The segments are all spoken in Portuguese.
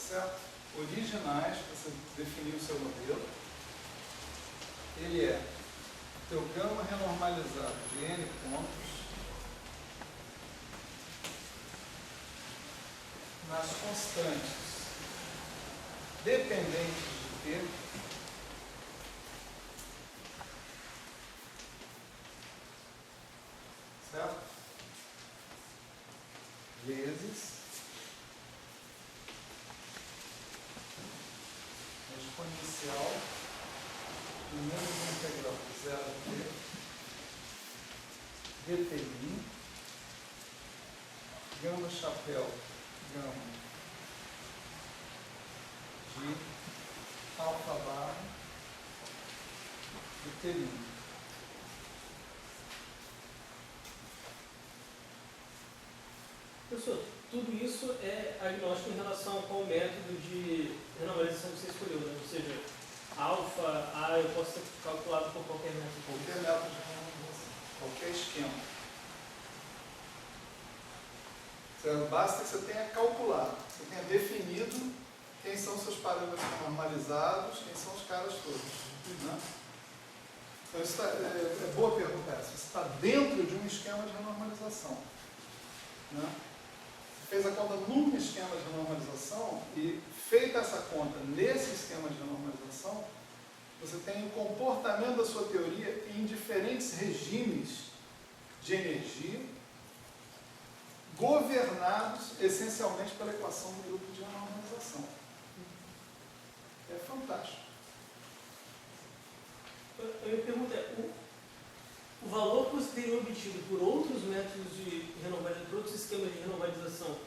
certo? Originais, para você definir o seu modelo. Ele é teu gama renormalizado de N pontos nas constantes dependentes de T certo? Vezes a exponencial do número integral de 0 a t dTi gama chapéu gama de alfa barra de T1. Professor, tudo isso é agnóstico em relação a qual método de renormalização que você escolheu, né? Ou seja, alfa, A, eu posso ser calculado por qualquer método. Qualquer método de renormalização, qualquer esquema. Basta que você tenha calculado, você tenha definido quem são seus parâmetros normalizados, quem são os caras todos. Né? Então, isso é boa pergunta essa. Você está dentro de um esquema de renormalização. Né? Você fez a conta num esquema de renormalização e, feita essa conta nesse esquema de renormalização, você tem o comportamento da sua teoria em diferentes regimes de energia, governados essencialmente pela equação do grupo de renormalização. É fantástico. A minha pergunta é, o valor que você teria obtido por outros métodos de renormalização, por outros esquemas de renormalização,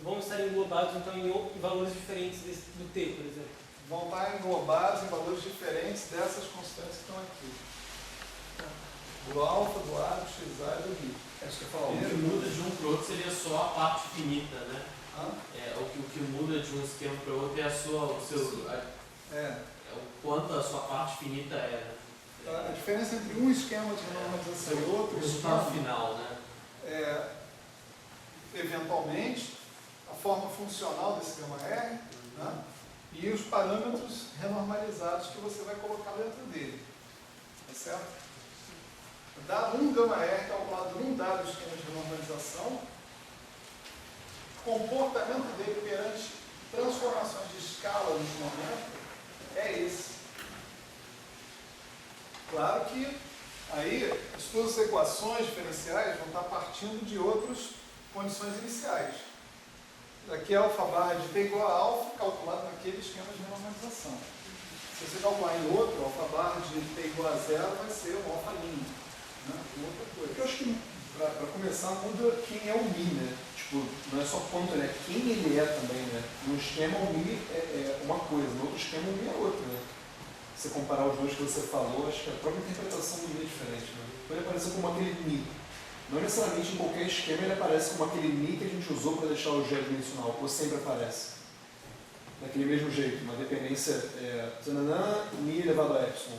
vão estar englobados então em valores diferentes do T, por exemplo? Vão estar englobados em valores diferentes dessas constantes que estão aqui. Do alfa, do A, do XA e do I. É isso que eu falo. O que muda de um para o outro seria só a parte finita, né? O que muda de um esquema para o outro é o quanto a sua parte finita é. Né? A diferença entre um esquema de renormalização e outro o resultado final, né? Eventualmente, a forma funcional desse esquema R, né? E os parâmetros renormalizados que você vai colocar dentro dele. Tá certo? Dado um gama R calculado num dado esquema de renormalização, o comportamento dele perante transformações de escala nesse momento é esse. Claro que aí as suas equações diferenciais vão estar partindo de outras condições iniciais. Aqui é alfa barra de T igual a alfa, calculado naquele esquema de renormalização. Se você calcular em outro, alfa barra de T igual a zero vai ser um alfa linha. Outra coisa. Eu acho que, para começar, muda quem é o Mi, né? Tipo, não é só quanto ele é, quem ele é também, né? No esquema, o Mi é uma coisa, no outro esquema, o Mi é outra, né? Se você comparar os dois que você falou, acho que a própria interpretação do Mi é diferente, né? Ele aparece como aquele Mi. Não necessariamente em qualquer esquema ele aparece como aquele Mi que a gente usou para deixar o G dimensional, ou sempre aparece. Daquele mesmo jeito, uma dependência Mi elevado a epsilon.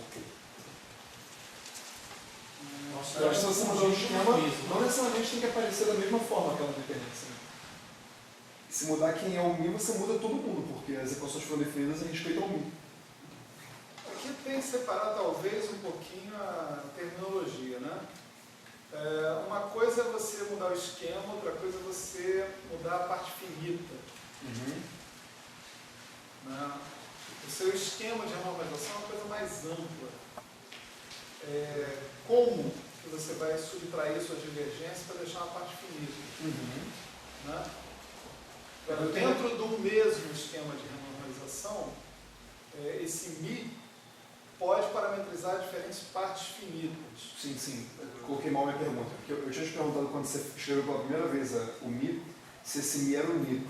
Eu acho que se você mudar o esquema, não necessariamente tem que aparecer da mesma forma aquela dependência. Se mudar quem é o Mi, você muda todo mundo, porque as equações foram definidas em respeito ao Mi. Aqui tem que separar talvez um pouquinho a terminologia, né? Uma coisa é você mudar o esquema, outra coisa é você mudar a parte finita. Né? O seu esquema de renormalização é uma coisa mais ampla. Como que você vai subtrair suas divergências para deixar uma parte finita? Né? Dentro do mesmo esquema de renormalização, esse Mi pode parametrizar diferentes partes finitas. Sim. Eu coloquei mal a minha pergunta. Porque eu tinha te perguntado quando você escreveu pela primeira vez o Mi, se esse Mi era o Mi.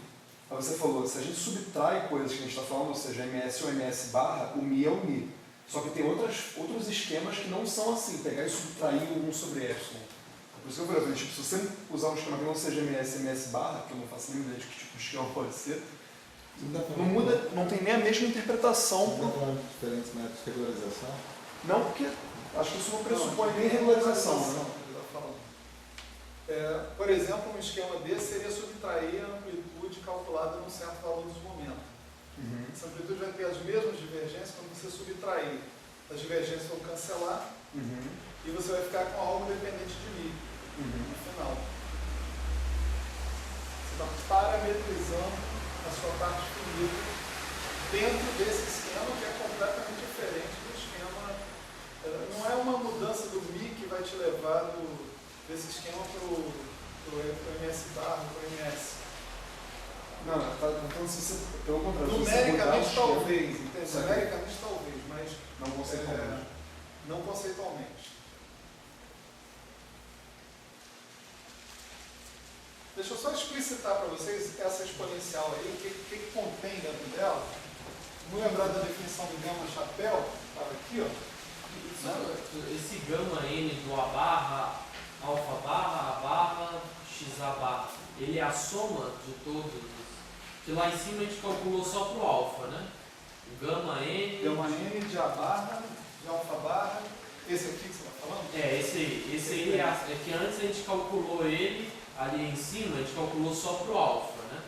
Aí você falou, se a gente subtrai coisas que a gente está falando, ou seja, MS ou MS barra, o Mi é o Mi. Só que tem outros esquemas que não são assim, pegar e subtrair um sobre epsilon. Por isso que eu falei, tipo, se você usar um esquema que não seja MS barra, que eu não faço nem ideia de que tipo de esquema pode ser, não muda, não tem nem a mesma interpretação. Você está falando de diferentes métodos de regularização? Não, porque acho que isso não pressupõe nem regularização. Né? Por exemplo, um esquema desse seria subtrair a amplitude calculada num certo valor de momento. essa amplitude vai ter as mesmas divergências quando você subtrair. As divergências vão cancelar e você vai ficar com algo dependente de μ no final. Você está parametrizando a sua parte finita dentro desse esquema que é completamente diferente do esquema. Não é uma mudança do μ que vai te levar desse esquema para o MS bar, para o MS. Não, então se você, pelo contrário, Numericamente se talvez, numericamente talvez, mas não conceitualmente. não conceitualmente. Deixa eu só explicitar para vocês essa exponencial aí, o que contém dentro dela. Vamos lembrar da definição do gama chapéu, estava aqui, ó. Esse gama n do A barra, alfa barra, A barra, x A barra, ele é a soma de todos. Que lá em cima a gente calculou só para o alfa, né? O gama n. Gama n de A barra, de alfa barra. Esse aqui que você está falando? Esse aí. Esse aí é que antes a gente calculou ele, ali em cima, a gente calculou só para o alfa, né?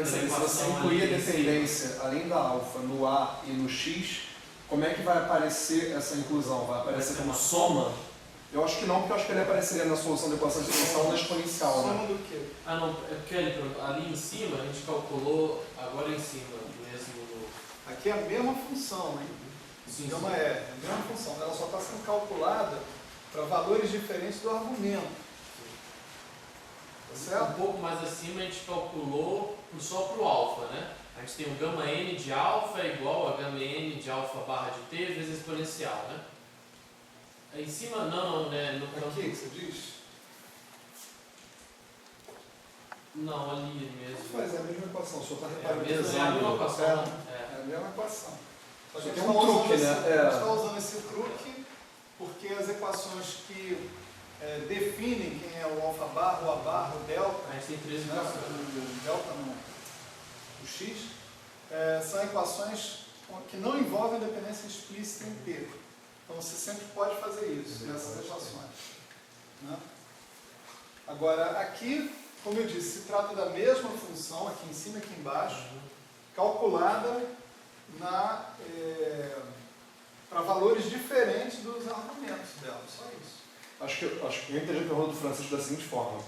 Se você incluir a dependência, além da alfa, no A e no X, como é que vai aparecer essa inclusão? Vai aparecer como soma? Eu acho que não, porque eu acho que ele apareceria na solução da equação diferencial na exponencial, Soma né? do quê? Ah, não, é porque ali em cima a gente calculou, agora em cima mesmo. Aqui é a mesma função, hein? Sim, Gama sim. é a mesma função, ela só está sendo calculada para valores diferentes do argumento. Tá Um certo? pouco mais acima a gente calculou só para o alfa, né? A gente tem o gama n de alfa é igual a gama n de alfa barra de t vezes exponencial, né? Aí em cima, não, né? No campo, Aqui que você diz? não, ali mesmo. Mas é a mesma equação, só está É a mesma reparamentrizando. equação, né? É a mesma equação. Só que Só a tem gente um está truque, usando, né? a gente está usando esse truque porque as equações que definem quem é o alfa barra, o A barra, o delta, A gente tem três né, equações. o delta não, o x, são equações que não envolvem dependência explícita em T. Então você sempre pode fazer isso, nessas equações. Né? Agora, aqui, como eu disse, se trata da mesma função, aqui em cima e aqui embaixo, calculada para valores diferentes dos argumentos dela, só isso. Acho que eu entendi a pergunta do Francisco da seguinte forma.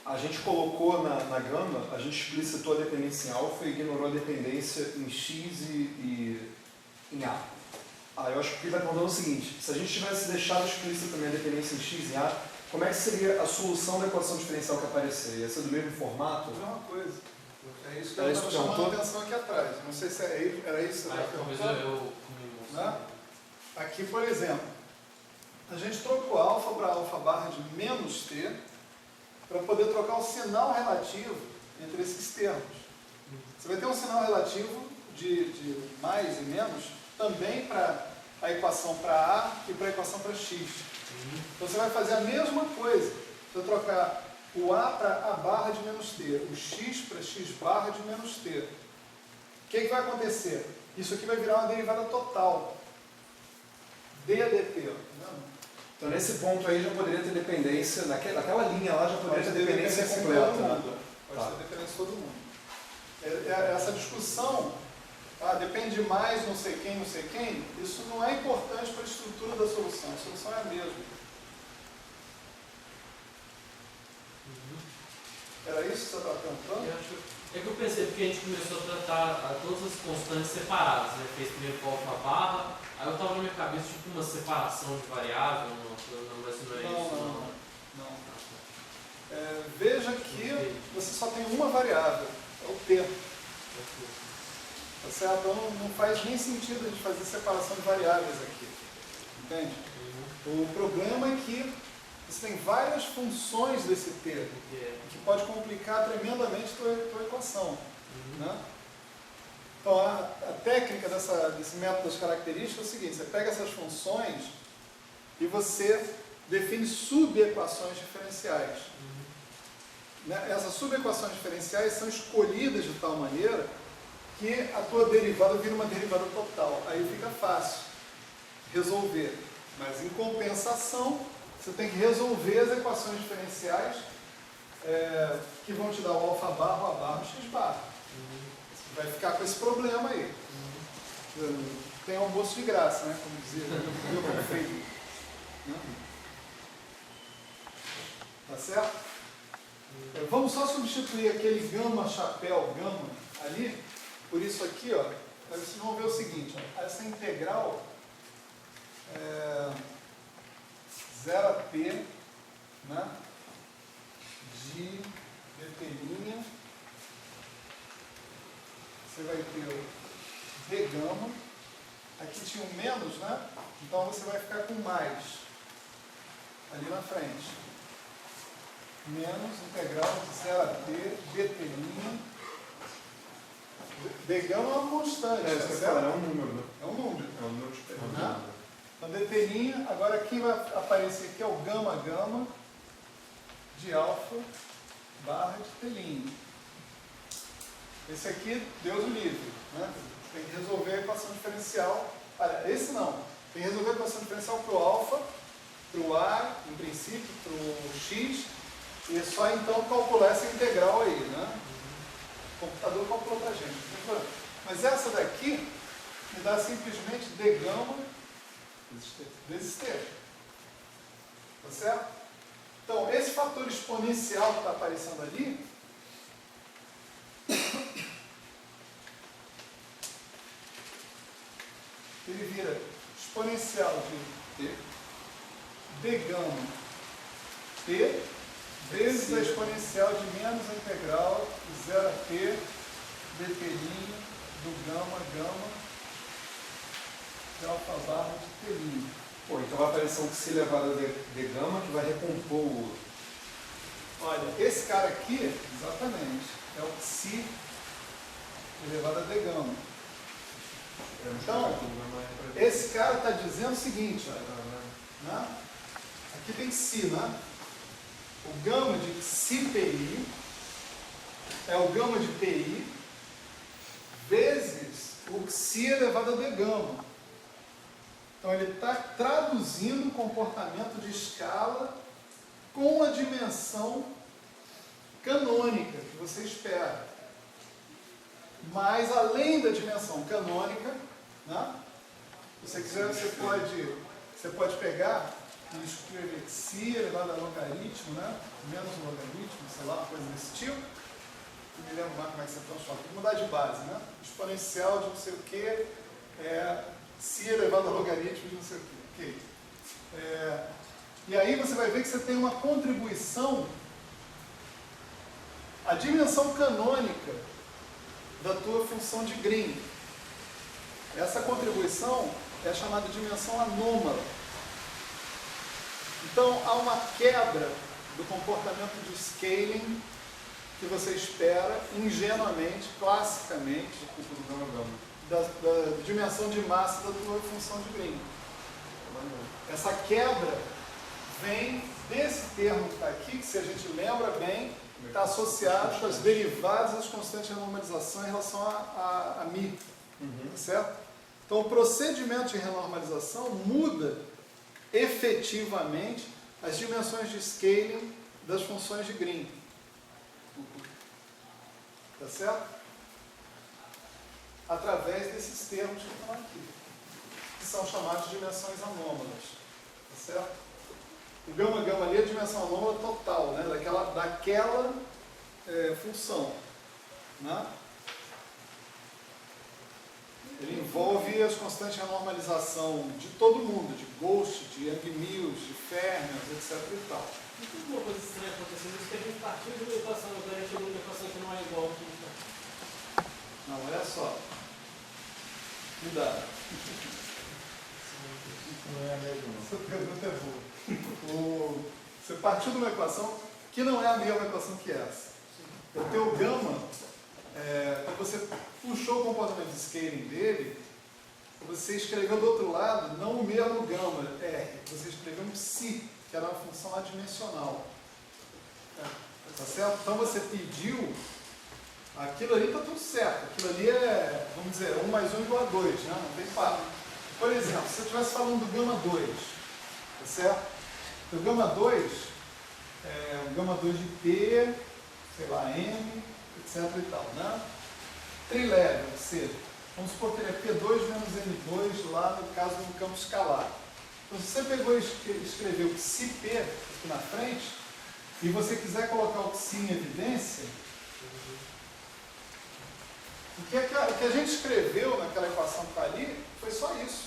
A gente colocou na gama, a gente explicitou a dependência em alfa e ignorou a dependência em x e em A. Eu acho que ele está perguntando o seguinte, se a gente tivesse deixado explícita também a dependência em x e A, como é que seria a solução da equação diferencial que aparecer? Ia ser do mesmo formato? É a mesma coisa. É isso que Era eu isso estava que chamando a perguntou? atenção aqui atrás. Não sei se era isso que você estava Talvez perguntando. eu Né? Aqui, por exemplo, a gente trocou alfa para alfa barra de menos t para poder trocar o sinal relativo entre esses termos. Você vai ter um sinal relativo de mais e menos também para a equação para A e para a equação para X. Então você vai fazer a mesma coisa. Você vai trocar o A para A barra de menos t, o X para X barra de menos t. O que vai acontecer? Isso aqui vai virar uma derivada total. DDT, tá vendo? Então nesse ponto aí já poderia ter dependência, naquela linha lá já poderia ter dependência em completa. todo Né? mundo. Pode ter dependência de todo mundo. Essa discussão, depende mais não sei quem, isso não é importante para a estrutura da solução. A solução é a mesma. Era isso que você estava perguntando? É que eu pensei, porque a gente começou a tratar todas as constantes separadas, né? Fez primeiro com alfa barra, aí eu estava na minha cabeça tipo uma separação de variável, mas não é isso. Não. Veja que você só tem uma variável, é o T. Tá certo? Então não faz nem sentido a gente fazer separação de variáveis aqui. Entende? O problema é que você tem várias funções desse T, que pode complicar tremendamente a tua equação. Né? Então, a técnica desse método das características é o seguinte: você pega essas funções e você define subequações diferenciais. Né? Essas subequações diferenciais são escolhidas de tal maneira que a tua derivada vira uma derivada total. Aí fica fácil resolver. Mas, em compensação, você tem que resolver as equações diferenciais que vão te dar o alfa barra, o A barra, o x barra. vai ficar com esse problema aí. Tem almoço de graça, né? Como dizia o meu feito. Tá certo? Vamos só substituir aquele gama, chapéu, gama ali, por isso aqui, ó. Vocês vão ver o seguinte, ó, essa integral é 0p, né, de dt', você vai ter o d gama, aqui tinha um menos, né, então você vai ficar com mais ali na frente, menos integral de 0p dt', d gama é uma constante, É, tá você certo? fala, é um número, né? É um número. É um número de terra. Né? Então, dt', agora aqui vai aparecer aqui é o gama gama de alfa barra de t'. Esse aqui, Deus o livre. Né? Tem que resolver a equação diferencial. Olha, esse não. Tem que resolver a equação diferencial para o alfa, para o a, em princípio, para o x, e é só então calcular essa integral aí. Né? O computador calculou para a gente. Mas essa daqui me dá simplesmente d gama vezes t. Tá certo? Então, esse fator exponencial que está aparecendo ali, ele vira exponencial de t, d gama t, vezes a exponencial de menos a integral de 0 a t dt' do gama de alfa barra de t'. Pô, então vai aparecer um psi elevado a d gama que vai recompor o outro. Olha, esse cara aqui, exatamente, é o psi elevado a d gama. Então, esse cara está dizendo o seguinte, olha, né? Aqui tem psi, né? O gama de psi pi é o gama de pi vezes o psi elevado a d gama. Então ele está traduzindo o comportamento de escala com a dimensão canônica que você espera. Mas além da dimensão canônica, né, se você quiser, você pode pegar e escrever psi elevado a logaritmo, né, menos um logaritmo, sei lá, uma coisa desse tipo. Não me lembro mais como é que você transforma. Tem que mudar de base, né? Exponencial de não sei o que é psi elevado a logaritmo de não sei o que. Okay. E aí você vai ver que você tem uma contribuição, a dimensão canônica da tua função de Green. Essa contribuição é chamada de dimensão anômala. Então há uma quebra do comportamento de scaling que você espera ingenuamente, classicamente, da dimensão de massa da tua função de Green. Essa quebra vem desse termo que está aqui, que se a gente lembra bem, está associado com as derivadas das constantes de renormalização em relação a μ. Certo? Então o procedimento de renormalização muda efetivamente as dimensões de scaling das funções de Green. Tá certo? Através desses termos que estão aqui, que são chamados de dimensões anômalas. Tá certo? O gama ali é a dimensão anômala total, né? daquela função. Né? Ele envolve as constantes de renormalização de todo mundo, de Ghost, de Yang-Mills, de Fermions, etc. e tal. Não tem alguma coisa estranha acontecendo, isso que a gente partiu de uma equação, agora a gente chegou numa equação que não é igual aqui. Não, olha só. Cuidado. Não é a mesma. Essa pergunta é boa. Você partiu de uma equação que não é a mesma equação que essa. O teu gama, quando você puxou o comportamento de scaling dele, você escreveu do outro lado não o mesmo gama R, você escreveu um psi, que era uma função adimensional. Tá certo? Então você pediu, aquilo ali está tudo certo, aquilo ali é, vamos dizer, 1 mais 1 igual a 2, né? Não tem papo. Por exemplo, se você estivesse falando do gama 2, tá certo? O gama 2 é um gama 2 de P, sei lá, M, etc e tal, né? trilevel, ou seja, vamos supor que ele é P2 menos N2 lá no caso do campo escalar. Então, se você pegou e escreveu psi-P aqui na frente, e você quiser colocar o psi em evidência, o que a gente escreveu naquela equação que está ali foi só isso.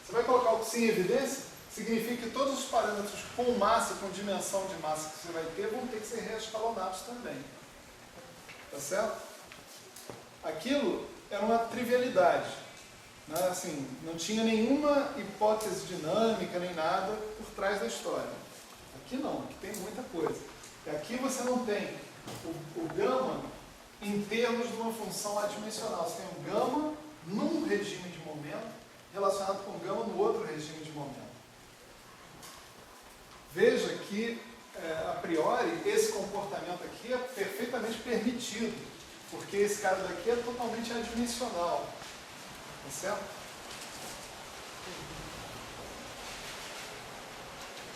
Você vai colocar o psi em evidência, significa que todos os parâmetros com massa, com dimensão de massa que você vai ter, vão ter que ser reescalonados também. Tá certo? Aquilo era uma trivialidade. Né? Assim, não tinha nenhuma hipótese dinâmica, nem nada por trás da história. Aqui não, aqui tem muita coisa. E aqui você não tem o gama em termos de uma função adimensional. Você tem o gama num regime de momento relacionado com o gama no outro regime de momento. Veja que, a priori, esse comportamento aqui é perfeitamente permitido, porque esse cara daqui é totalmente adimensional. Tá certo?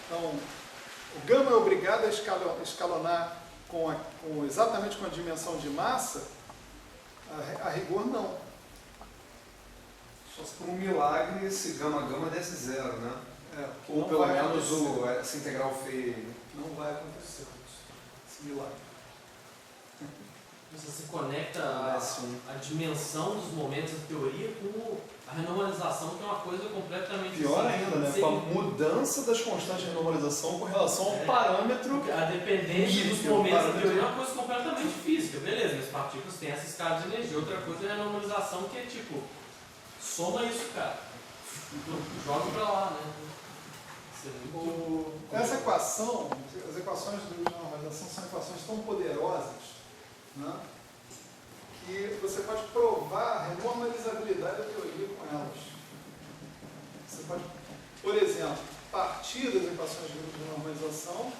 Então, o gama é obrigado a escalonar exatamente com a dimensão de massa? A rigor, não. Só se por um milagre esse gama desse zero, né? Ou Não pelo vai menos acontecer. essa integral feia. Não vai acontecer esse milagre. Você conecta a dimensão dos momentos da teoria com a renormalização, que é uma coisa completamente... Pior ainda, né? Sim. Com a mudança das constantes de normalização com relação ao parâmetro. A dependência dos Nível, momentos da parâmetro. teoria é uma coisa completamente física, beleza, mas partículas têm essa escala de energia. Outra coisa é a normalização, que é tipo, soma isso, cara. Joga pra lá, né? Isso é muito... Essa equação, as equações de normalização são equações tão poderosas, né, que você pode provar a renormalizabilidade da teoria com elas. Você pode, por exemplo, partir das equações de grupo de normalização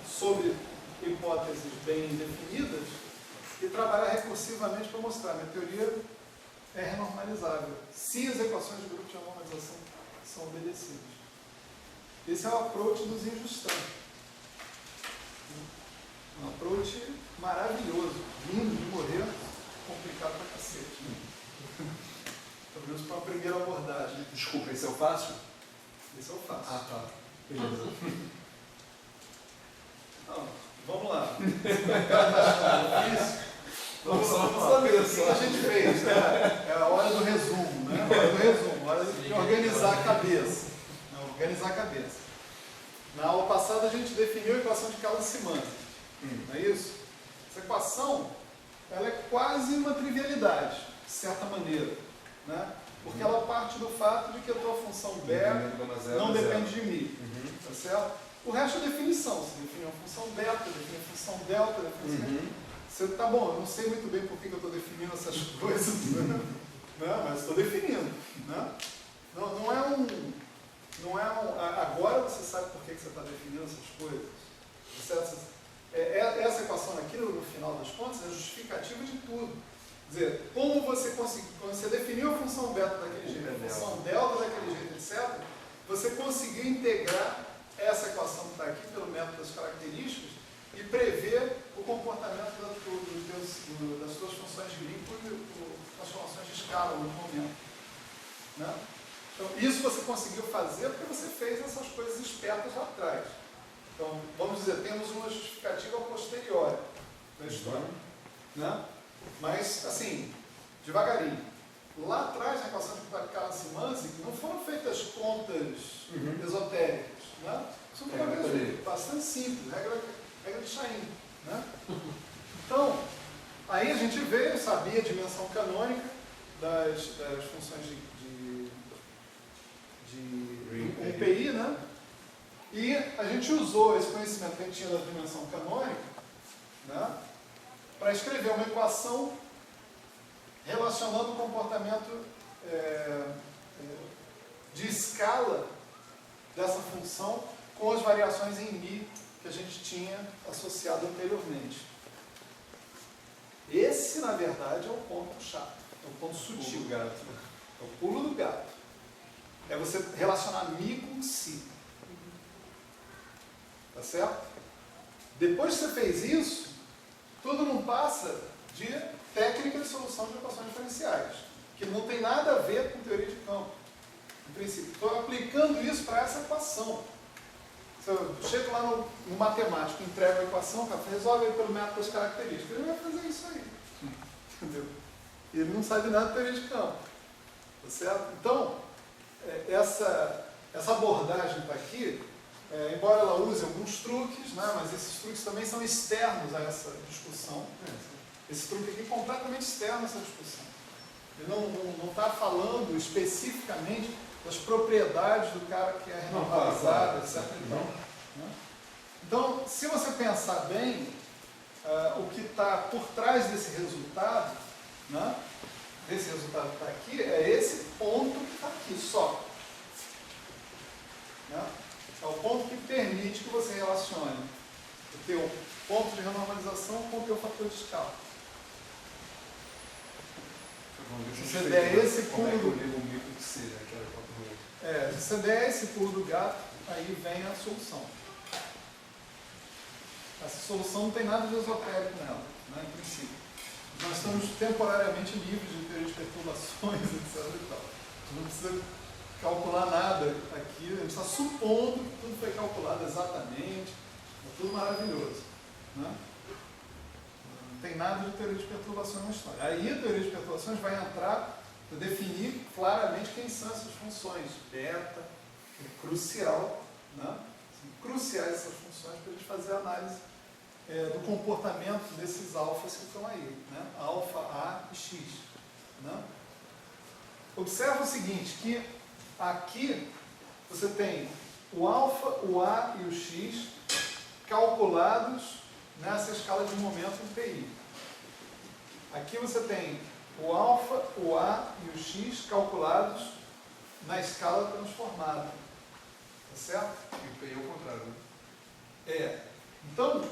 sobre hipóteses bem definidas e trabalhar recursivamente para mostrar que a teoria é renormalizável, se as equações de grupo de normalização são obedecidas. Esse é o approach dos injustantes. Um approach maravilhoso, lindo de morrer, complicado pra cacete. Pelo menos para uma primeira abordagem. Desculpa, esse é o fácil? Esse é o fácil. Ah, tá. Beleza. Então, vamos lá. Vamos saber O que a gente fez? Né? É a hora do resumo, né? A hora do resumo, a hora de organizar a cabeça. Organizar a cabeça. Na aula passada a gente definiu a equação de Cauchy-Szymanski. Não é isso? Essa equação, ela é quase uma trivialidade, de certa maneira, né? Porque ela parte do fato de que a tua função B não depende de mim, tá certo? O resto é definição. Você define uma função beta, define uma função delta, define você, tá bom, eu não sei muito bem por que eu estou definindo essas coisas, né? Mas estou definindo, né? Não é um... Agora você sabe por que você está definindo essas coisas. Essa equação aqui, no final das contas, é justificativa de tudo. Quer dizer, como você conseguiu, quando você definiu a função beta daquele jeito, a função delta daquele jeito, etc., você conseguiu integrar essa equação que está aqui pelo método das características e prever o comportamento das suas funções de Green por transformações de escala no momento. Né? Então, isso você conseguiu fazer porque você fez essas coisas espertas lá atrás. Então, vamos dizer, temos uma justificativa posterior da história. Né? Mas, assim, devagarinho. Lá atrás, na equação de Cauchy-Szymanski, não foram feitas contas esotéricas. Né? Isso foi uma coisa bastante simples, regra de Chain. Né? Então, aí a gente veio, sabia a dimensão canônica das funções de UPI, né? E a gente usou esse conhecimento que a gente tinha da dimensão canônica, né, para escrever uma equação relacionando o comportamento de escala dessa função com as variações em μ que a gente tinha associado anteriormente. Esse, na verdade, é o ponto chato, é o ponto sutil. É o pulo do gato. É você relacionar μ com si. Tá certo? Depois que você fez isso, tudo não passa de técnica de solução de equações diferenciais, que não tem nada a ver com teoria de campo. Em princípio, estou aplicando isso para essa equação. Se eu chego lá no matemático, entrego a equação, cara, resolve aí pelo método das características, ele vai fazer isso aí. Entendeu? E ele não sabe nada de teoria de campo. Tá certo? Então, essa abordagem está aqui, embora ela use alguns truques, né, mas esses truques também são externos a essa discussão. Esse truque aqui é completamente externo a essa discussão. Ele não está falando especificamente das propriedades do cara que é renormalizado, etc. Então, se você pensar bem, o que está por trás desse resultado, né, esse resultado que está aqui, é esse ponto que está aqui só. Né? É o ponto que permite que você relacione o teu ponto de renormalização com o teu fator de escala. Se você der esse pulo se você der esse pulo do gato, aí vem a solução. Essa solução não tem nada de esotérico nela, né, em princípio. Nós estamos temporariamente livres de teoria de perturbações, etc. E tal. A gente não precisa calcular nada aqui, a gente está supondo que tudo foi calculado exatamente, é tudo maravilhoso. Né? Não tem nada de teoria de perturbações na história. Aí a teoria de perturbações vai entrar para definir claramente quem são essas funções. Beta, é crucial, né? São cruciais essas funções para a gente fazer a análise do comportamento desses alfas que estão aí, né? Alfa, A e X. Né? Observa o seguinte, que aqui você tem o alfa, o A e o X calculados nessa escala de momento em PI. Aqui você tem o alfa, o A e o X calculados na escala transformada. Tá certo? E o PI é o contrário. Né? Então,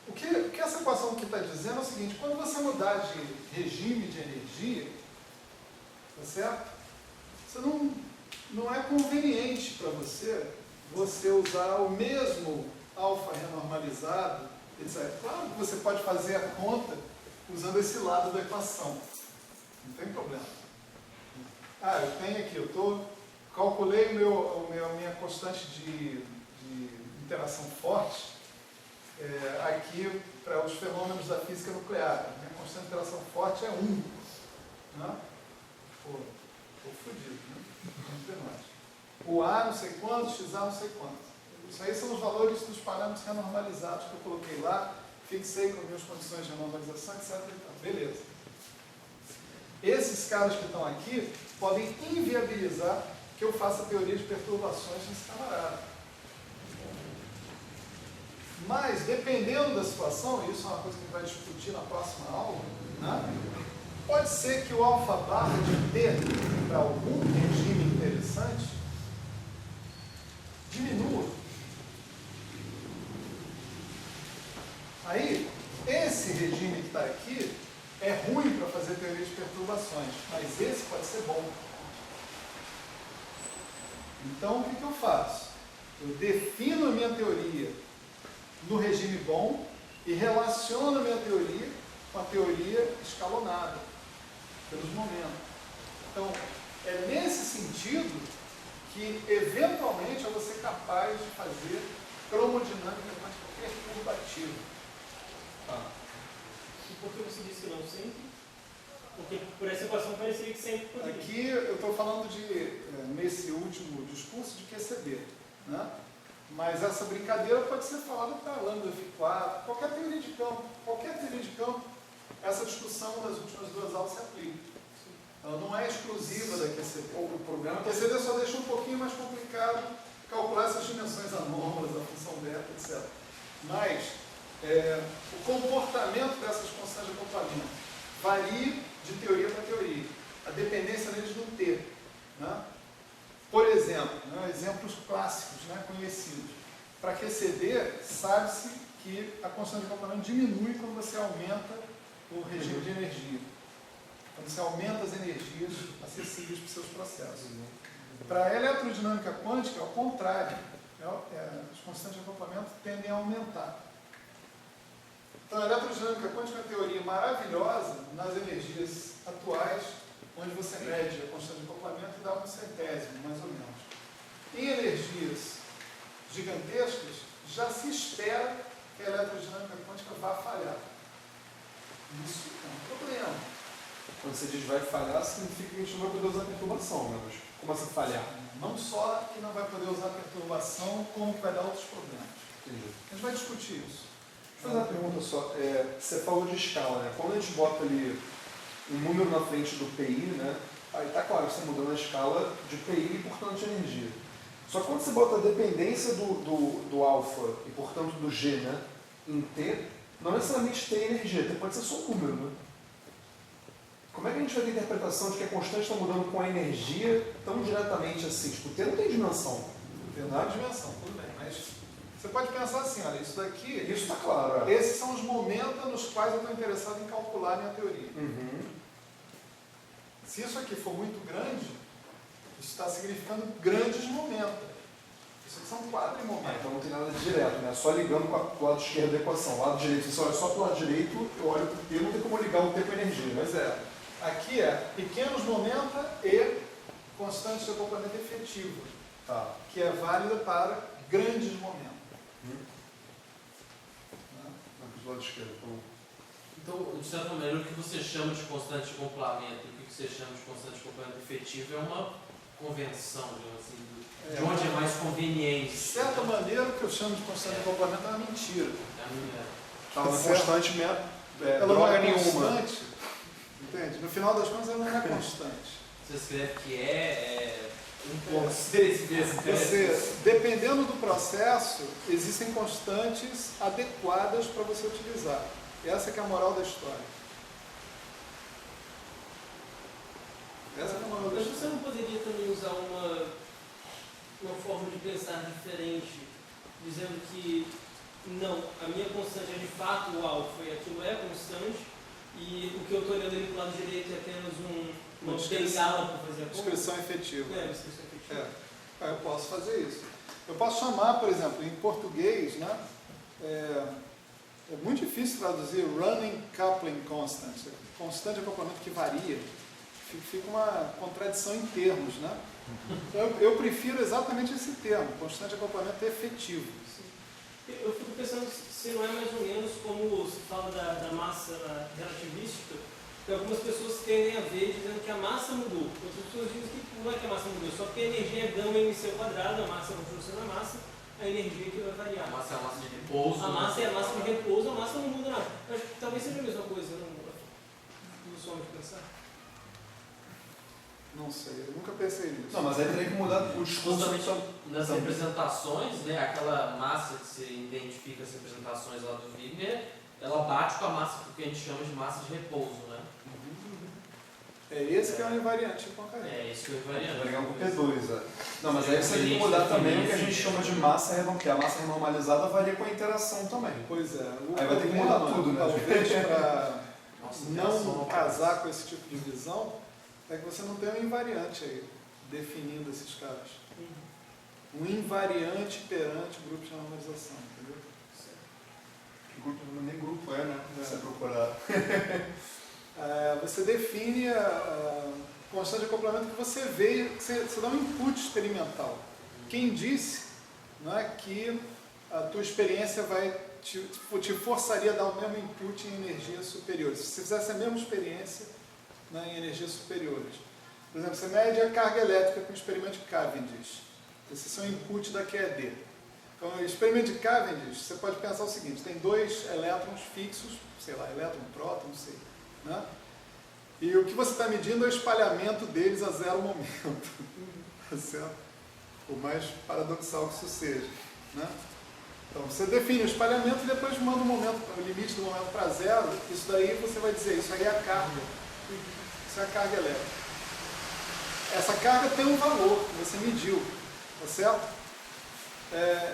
o que essa equação aqui está dizendo é o seguinte: quando você mudar de regime de energia, tá certo? Você não é conveniente para você usar o mesmo alfa renormalizado, etc. Claro que você pode fazer a conta usando esse lado da equação. Não tem problema. Eu tenho aqui, calculei a minha constante de interação forte aqui para os fenômenos da física nuclear. A minha constante de interação forte é 1. Né? Estou fodido, né? Não tem mais. O A não sei quantos, XA não sei quantos. Isso aí são os valores dos parâmetros renormalizados que eu coloquei lá, fixei com as minhas condições de renormalização, etc. Beleza. Esses caras que estão aqui podem inviabilizar que eu faça teoria de perturbações nesse camarada. Mas, dependendo da situação, e isso é uma coisa que a gente vai discutir na próxima aula, né? Pode ser que o alfa barra de T, para algum regime interessante, diminua. Aí, esse regime que está aqui é ruim para fazer teoria de perturbações, mas esse pode ser bom. Então, o que eu faço? Eu defino a minha teoria no regime bom e relaciono a minha teoria com a teoria escalonada, pelos momentos. Então, é nesse sentido que, eventualmente, eu vou ser capaz de fazer cromodinâmica perturbativa. E por que você disse que não sempre? Porque por essa equação pareceria que sempre poderia. Aqui eu estou falando nesse último discurso, de QCD. Né? Mas essa brincadeira pode ser falada para lambda F4, qualquer teoria de campo, essa discussão nas últimas 2 aulas se aplica. Ela não é exclusiva da QCD. O problema é que a QCD só deixa um pouquinho mais complicado calcular essas dimensões anômalas, a função beta, etc. Mas o comportamento dessas constantes de acoplamento varia de teoria para teoria. A dependência deles não ter. Né? Por exemplo, exemplos clássicos, conhecidos. Para QCD, sabe-se que a constante de acoplamento diminui quando você aumenta o regime de energia. Quando você aumenta as energias acessíveis para os seus processos. Para a eletrodinâmica quântica, é o contrário. As constantes de acoplamento tendem a aumentar. Então, a eletrodinâmica quântica é uma teoria maravilhosa nas energias atuais, onde você mede a constante de acoplamento e dá um centésimo, mais ou menos. Em energias gigantescas, já se espera que a eletrodinâmica quântica vá falhar. Isso é um problema. Quando você diz vai falhar, significa que a gente não vai poder usar perturbação, né? Mas como assim falhar? Não só que não vai poder usar perturbação, como que vai dar outros problemas. Entendi. A gente vai discutir isso. Deixa eu fazer uma pergunta só. Você falou de escala, né? Quando a gente bota ali um número na frente do PI, né? Aí tá claro, você mudando a escala de PI e, portanto, de energia. Só que quando você bota a dependência do alfa e, portanto, do G, né? Em T, não necessariamente T é energia, T pode ser só um número, né? Como é que a gente vai ter interpretação de que a constante está mudando com a energia tão diretamente assim? Tipo, T não tem dimensão. Não dá dimensão, tudo bem, mas você pode pensar assim, olha, isso daqui, Isso está claro. esses são os momentos nos quais eu estou interessado em calcular a minha teoria. Uhum. Se isso aqui for muito grande, isso está significando grandes momentos. Isso aqui são quadrimomentos. Então não tem nada de direto, né? Só ligando com o lado esquerdo da equação. O lado direito, se você olha só para o lado direito, eu olho para o T, não tem como ligar o T com a energia. Pois é. Aqui é pequenos momentos e constante de acoplamento efetivo, Tá. que é válida para grandes momentos. Do lado esquerdo. Então, de certa maneira, o que você chama de constante de acoplamento e o que você chama de constante de acoplamento efetivo é uma convenção, digamos assim, de onde é mais conveniente. De certa maneira, o que eu chamo de constante de acoplamento é uma mentira. É a minha... Tá, uma constante Ela não droga é nenhuma. constante, entende? No final das contas, ela não é constante. Você escreve que vezes. Dependendo do processo, existem constantes adequadas para você utilizar. Essa que é a moral da história. Essa que é a moral da Mas você história. não poderia também usar uma forma de pensar diferente, dizendo que não, a minha constante é de fato o alfa e aquilo é constante, e o que eu estou olhando ali para o lado direito é apenas uma bengala para fazer a conta? Descrição efetiva. Descrição efetiva. Eu posso fazer isso. Eu posso chamar, por exemplo, em português, né? É muito difícil traduzir running coupling constant, constante de acoplamento que varia. Fica uma contradição em termos, né? Eu prefiro exatamente esse termo, constante de acoplamento efetivo. Eu fico pensando se não é mais ou menos como se fala da massa relativística, que algumas pessoas tendem a ver dizendo que a massa mudou. Outras pessoas dizem que não é que a massa mudou, só porque a energia é gama MC ao quadrado, a massa continua sendo a massa, a energia que vai variar. A massa é a massa de repouso. A massa é a massa de repouso, a massa não muda nada. Eu acho que talvez seja a mesma coisa, não só de pensar. Não sei, eu nunca pensei nisso. Não, mas aí teria que mudar o discurso. Justamente nas representações, né, aquela massa que você identifica as representações lá do Wigner, ela bate com a massa que a gente chama de massa de repouso, né? É esse que é o invariante Poincare. É isso que eu invariante. Vai ligar com P2, Não, mas aí você tem que mudar também o que a gente chama de massa renormalizada. A massa renormalizada varia com a interação também. Pois é. Aí vai ter que mudar tudo, né? Talvez para Nossa, não casar com esse tipo de visão, é que você não tem um invariante aí, definindo esses caras. Um invariante perante grupos de normalização, entendeu? Nem grupo é, né? Se você procurar. Você define a constante de acoplamento que você vê, que você dá um input experimental. Quem disse, não é, que a tua experiência vai te forçaria a dar o mesmo input em energias superiores? Se você fizesse a mesma experiência, né, em energias superiores. Por exemplo, você mede a carga elétrica com o experimento de Cavendish. Esse é o seu input da QED. Então, o experimento de Cavendish, você pode pensar o seguinte, tem dois elétrons fixos, sei lá, elétron, próton, não sei. Né? E o que você está medindo é o espalhamento deles a zero momento. Certo? Por mais paradoxal que isso seja. Né? Então, você define o espalhamento e depois manda o limite do momento para zero. Isso daí você vai dizer, isso aí é a carga. Isso é a carga elétrica. Essa carga tem um valor que você mediu, tá certo?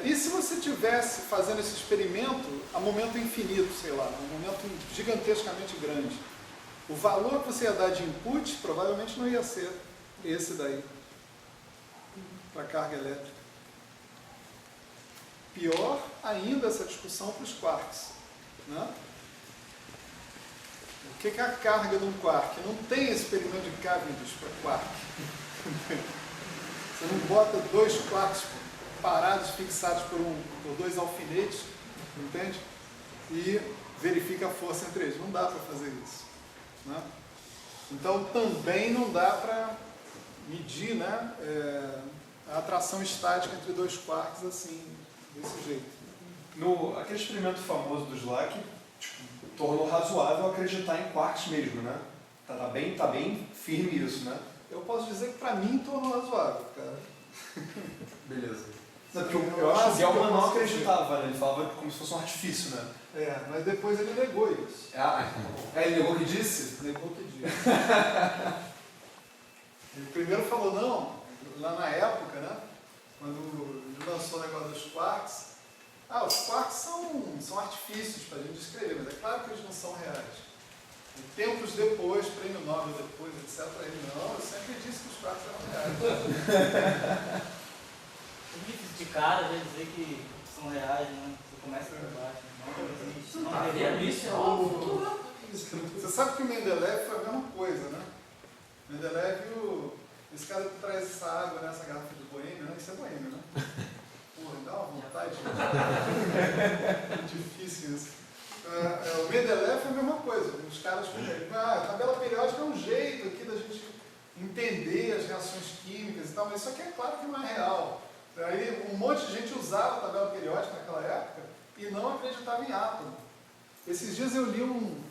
E se você estivesse fazendo esse experimento a momento infinito, sei lá, um momento gigantescamente grande, o valor que você ia dar de input provavelmente não ia ser esse daí, para a carga elétrica. Pior ainda essa discussão para os quarks, né? O que é a carga de um quark? Não tem esse experimento de Cavendish para quark. Você não bota 2 quarks parados, fixados por dois alfinetes, entende? E verifica a força entre eles. Não dá para fazer isso. Né? Então também não dá para medir, né, a atração estática entre 2 quarks assim, desse jeito. Aquele experimento famoso do Slack, tornou razoável acreditar em quarks mesmo, né? Tá bem firme isso, né? Eu posso dizer que para mim tornou razoável, cara. Beleza. Não, porque eu acho que o Gell-Mann não acreditava, né? Ele falava como se fosse um artifício, né? Mas depois ele negou isso. Ele negou que disse? Negou que disse. Ele primeiro falou, não, lá na época, né? Quando ele lançou o negócio dos quarks, os quarks são artifícios para a gente descrever, mas é claro que eles não são reais. E tempos depois, prêmio Nobel depois, etc., ele, não, eu sempre disse que os quarks eram reais. É difícil de cara já dizer que são reais, né? Você começa por baixo, não existe. Você sabe que o Mendeleev foi a mesma coisa, né? Mendeleev, esse cara que traz essa água nessa garrafa de boêmio, né? Isso é boêmio, né? Porra, dá uma vontade. É difícil isso. O Mendeleev é a mesma coisa. Os caras a tabela periódica é um jeito aqui da gente entender as reações químicas e tal, mas isso aqui é claro que não é real. Aí um monte de gente usava a tabela periódica naquela época e não acreditava em átomo. Esses dias eu li um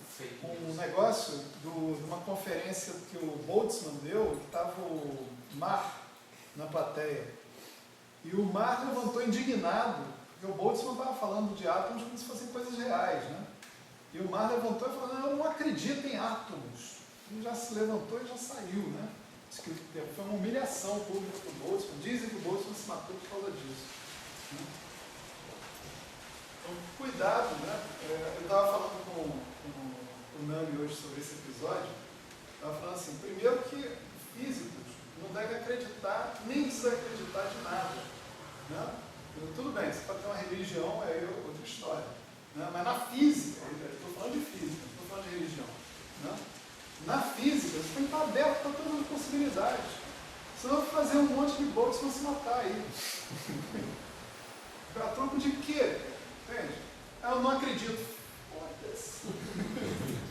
negócio de uma conferência que o Boltzmann deu, que estava o Marr na plateia. E o Marr levantou indignado, porque o Boltzmann estava falando de átomos como se fossem coisas reais, né? E o Marr levantou e falou, não, eu não acredito em átomos. Ele já se levantou e já saiu, né? Foi uma humilhação pública para o Boltzmann. Dizem que o Boltzmann se matou por causa disso. Né? Então, cuidado, né? Eu estava falando com o Nami hoje sobre esse episódio. Estava falando assim, primeiro que físicos não devem acreditar nem desacreditar de nada. Né? Tudo bem, você pode ter uma religião, é outra história. Né? Mas na física, estou falando de física, não estou falando de religião. Né? Na física, você tem que estar aberto para todas as possibilidades. Senão vai fazer um monte de Boltzmann se matar aí. A troco de quê? Entende? Eu não acredito. Foda-se.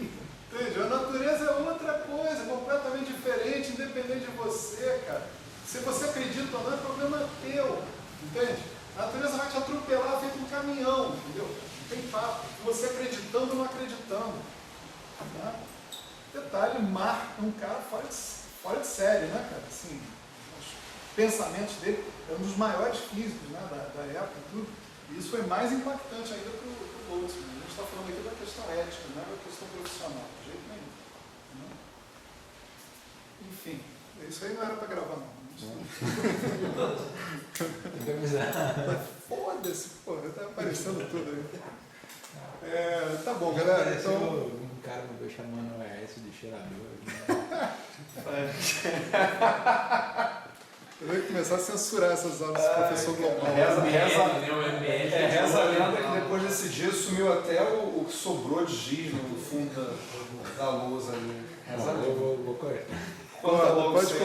Entende? A natureza é outra coisa, completamente diferente, independente de você, cara. Se você acredita ou não, é problema teu. Entende? A natureza vai te atropelar feito um caminhão, entendeu? Não tem papo. Você acreditando ou não acreditando. Tá? Detalhe, Marr é um cara fora de série, né, cara? Assim, os pensamentos dele é um dos maiores físicos, né, da época e tudo. E isso foi mais impactante ainda para o Boltzmann. A gente está falando aqui da questão ética, não é da questão profissional, de jeito nenhum. Né? Enfim, isso aí não era para gravar, não. Foda-se, porra, tá aparecendo tudo aí. Tá bom, galera. Pareceu Então... um cara me veio chamando o AS de cheirador. Eu vou começar a censurar essas aulas do professor Global. Reza a lenda que depois desse dia sumiu até o que sobrou de giz no fundo da lousa ali. Reza a lenda. Vou correr. Conta logo Pode isso aí.